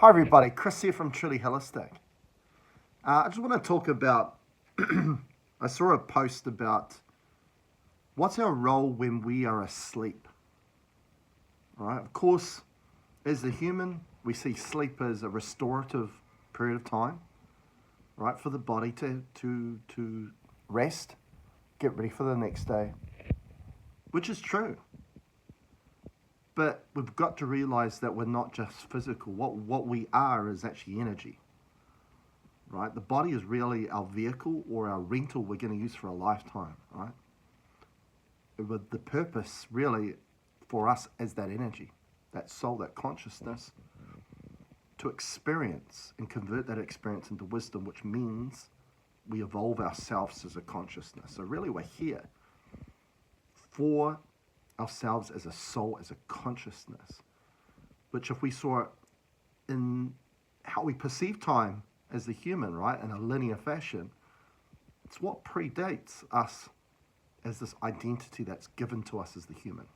Hi everybody, Chris here from Truly Holistic. I just want to talk about, I saw a post about what's our role when we are asleep. All right, of course, as the human, we see sleep as a restorative period of time, right, for the body to rest, get ready for the next day, which is true. But we've got to realize that we're not just physical. What we are is actually energy, right? The body is really our vehicle or our rental we're going to use for a lifetime, right? With the purpose really for us as that energy, that soul, that consciousness, to experience and convert that experience into wisdom, which means we evolve ourselves as a consciousness. So really we're here for ourselves as a soul, as a consciousness, which if we saw it in how we perceive time as the human, right, in a linear fashion, it's what predates us as this identity that's given to us as the human.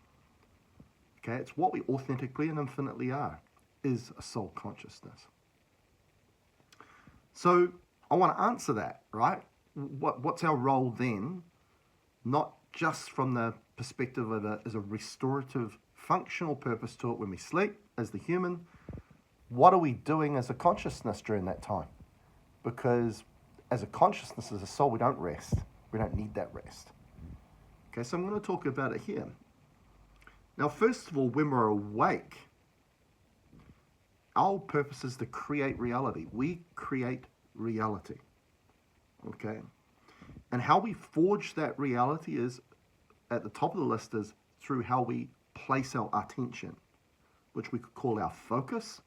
Okay, it's what we authentically and infinitely are, is a soul consciousness. So I want to answer that, right? What's our role then? Not just from the perspective of as a restorative functional purpose to it when we sleep as the human. What are we doing as a consciousness during that time? Because as a consciousness, as a soul, we don't rest. We don't need that rest. Okay, so I'm going to talk about it here. Now, first of all, when we're awake, our purpose is to create reality. We create reality. Okay? And how we forge that reality is, at the top of the list, is through how we place our attention, which we could call our focus.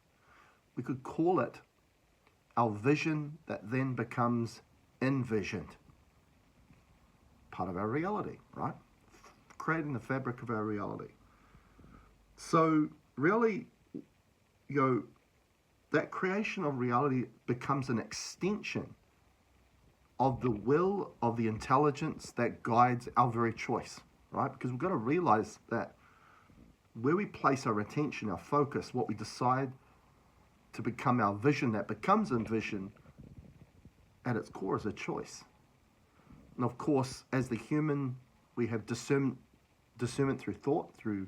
We could call it our vision that then becomes envisioned. Part of our reality, right? Creating the fabric of our reality. So really, that creation of reality becomes an extension of the will, of the intelligence that guides our very choice, right? Because we've got to realize that where we place our attention, our focus, what we decide to become our vision that becomes envision, at its core is a choice. And of course, as the human, we have discernment through thought, through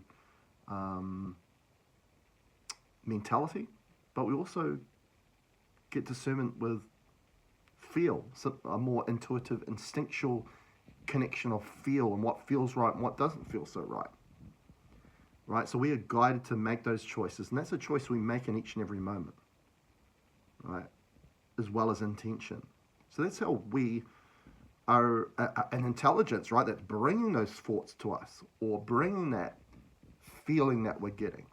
mentality, but we also get discernment with feel, so a more intuitive, instinctual connection of feel and what feels right and what doesn't feel so right. Right? So we are guided to make those choices, and that's a choice we make in each and every moment, right? As well as intention. So that's how we are an intelligence, right? That's bringing those thoughts to us or bringing that feeling that we're getting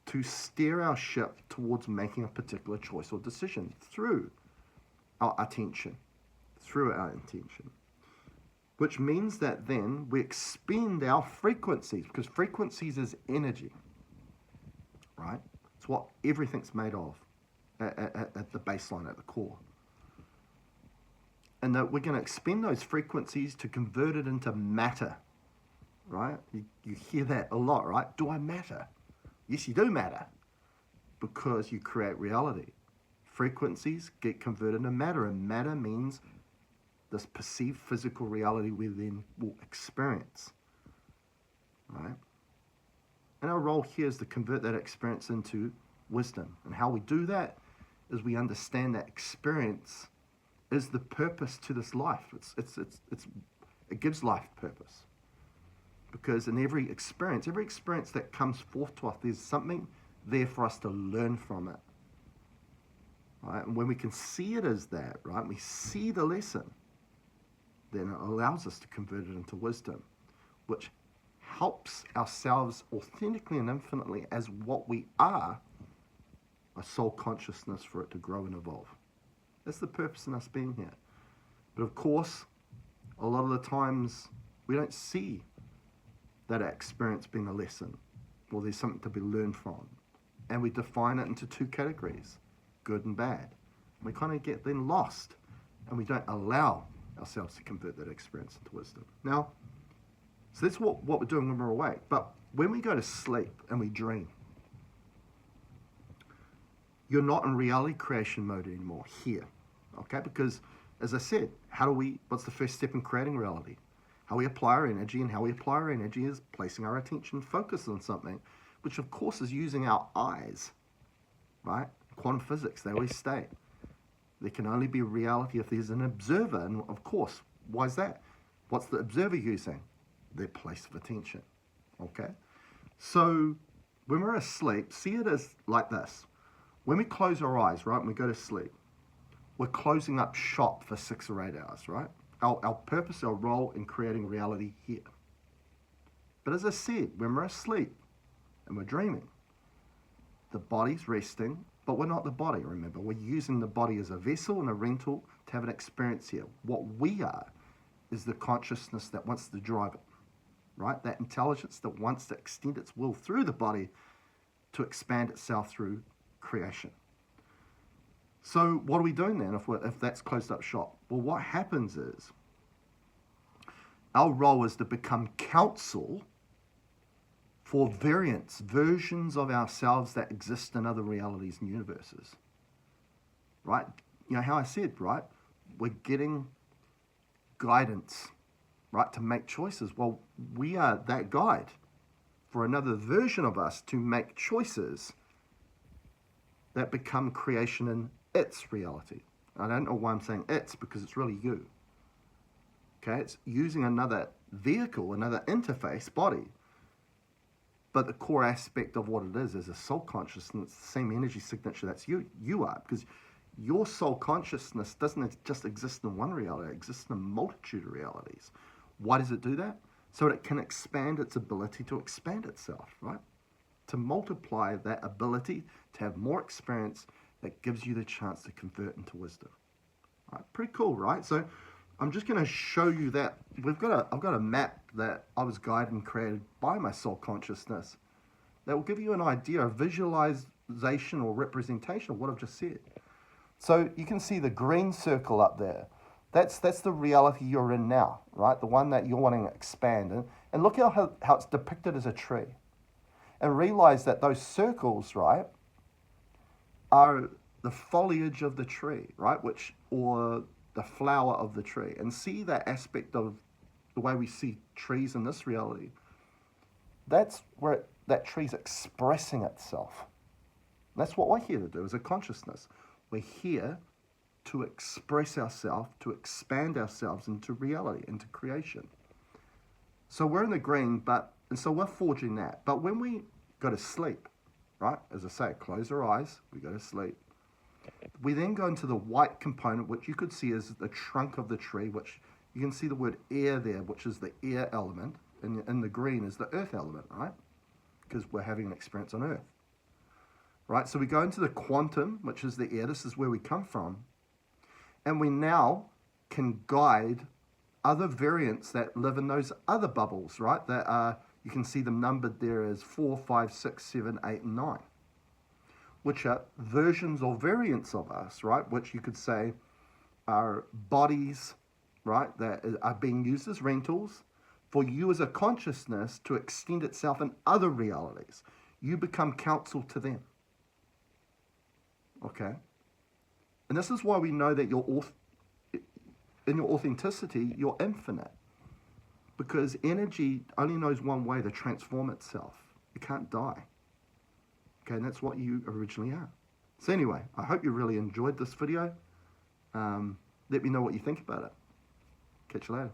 to steer our ship towards making a particular choice or decision through our attention, through our intention, which means that then we expend our frequencies, because frequencies is energy, right? It's what everything's made of at the baseline, at the core. And that we're going to expend those frequencies to convert it into matter, right? You hear that a lot, right? Do I matter? Yes, you do matter, because you create reality. Frequencies get converted into matter, and matter means this perceived physical reality we then will experience, right? And our role here is to convert that experience into wisdom. And how we do that is we understand that experience is the purpose to this life. It gives life purpose. Because in every experience that comes forth to us, there's something there for us to learn from it. Right? And when we can see it as that, right, we see the lesson, then it allows us to convert it into wisdom, which helps ourselves authentically and infinitely as what we are, a soul consciousness, for it to grow and evolve. That's the purpose in us being here. But of course, a lot of the times we don't see that experience being a lesson, or there's something to be learned from. And we define it into two categories, good and bad. We kind of get then lost, and we don't allow ourselves to convert that experience into wisdom. Now, so that's what we're doing when we're awake. But when we go to sleep and we dream, you're not in reality creation mode anymore here. Okay, because as I said, what's the first step in creating reality? How we apply our energy, and how we apply our energy is placing our attention focus on something, which of course is using our eyes, right? Quantum physics, they always state there can only be reality if there's an observer. And of course, why is that? What's the observer using? Their place of attention, okay? So when we're asleep, see it as like this. When we close our eyes, right, and we go to sleep, we're closing up shop for 6 or 8 hours, right? Our purpose, our role in creating reality here. But as I said, when we're asleep and we're dreaming, the body's resting, but we're not the body, remember. We're using the body as a vessel and a rental to have an experience here. What we are is the consciousness that wants to drive it, right? That intelligence that wants to extend its will through the body to expand itself through creation. So what are we doing then if that's closed up shop? Well, what happens is our role is to become counsel for versions of ourselves that exist in other realities and universes, right? You know how I said, right? We're getting guidance, right, to make choices. Well, we are that guide for another version of us to make choices that become creation in its reality. I don't know why I'm saying it's, because it's really you. Okay, it's using another vehicle, another interface, body. But the core aspect of what it is a soul consciousness, the same energy signature that's you are, because your soul consciousness doesn't just exist in one reality, it exists in a multitude of realities. Why does it do that? So that it can expand its ability to expand itself, right? To multiply that ability, to have more experience that gives you the chance to convert into wisdom. All right, pretty cool, right? So I'm just going to show you that I've got a map that I was guided and created by my soul consciousness that will give you an idea, a visualization or representation of what I've just said. So you can see the green circle up there. That's the reality you're in now, right? The one that you're wanting to expand. And look how it's depicted as a tree. And realize that those circles, right, are the foliage of the tree, right? Or the flower of the tree. And see that aspect of the way we see trees in this reality. That's where that tree's expressing itself. That's what we're here to do as a consciousness. We're here to express ourselves, to expand ourselves into reality, into creation. So we're in the green, and so we're forging that. But when we go to sleep, right, as I say, close our eyes, we go to sleep. We then go into the white component, which you could see as the trunk of the tree, which you can see the word air there, which is the air element, and the green is the earth element, right? Because we're having an experience on earth. Right, so we go into the quantum, which is the air. This is where we come from. And we now can guide other variants that live in those other bubbles, right? That are, you can see them numbered there as 4, 5, 6, 7, 8, and 9, which are versions or variants of us, right? Which you could say are bodies, right, that are being used as rentals for you as a consciousness to extend itself in other realities. You become counsel to them. Okay? And this is why we know that in your authenticity, you're infinite. Because energy only knows one way to transform itself. It can't die. Okay, and that's what you originally are. So anyway, I hope you really enjoyed this video. Let me know what you think about it. Catch you later.